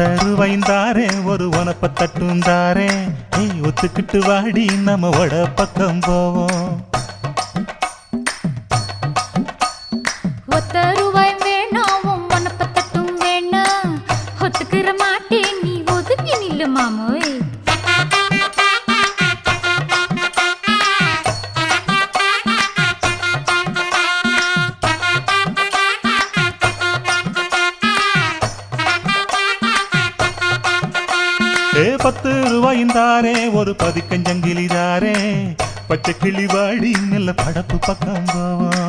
தருவைந்தாரே ஒரு உனப்ப தட்டுந்தாரே ஒத்துக்கிட்டு வாடி நம்ம வட பக்கம் போவோம். ஒத்த ரூபாய் வேணாம் உனப்ப தட்டும் வேணா ஒத்துக்கிற மாட்டேன் நீ ஒதுங்கி நில்லு மாமோய். ₹10 ஒரு பதிக்கஞ்சங்கிலிதாரே பச்சை கிளி வாடி நல்ல படப்பு பக்கம் போவோம்.